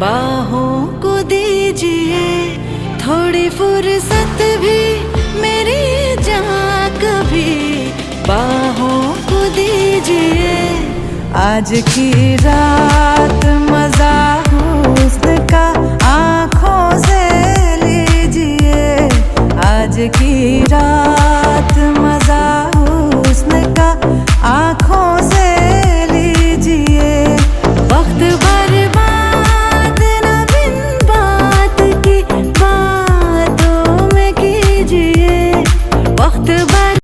बाहों को दीजिए थोड़ी फुर्सत भी मेरी जान, कभी बाहों को दीजिए। आज की रात मजा हुस्न का आँखों से लीजिए, आज की रात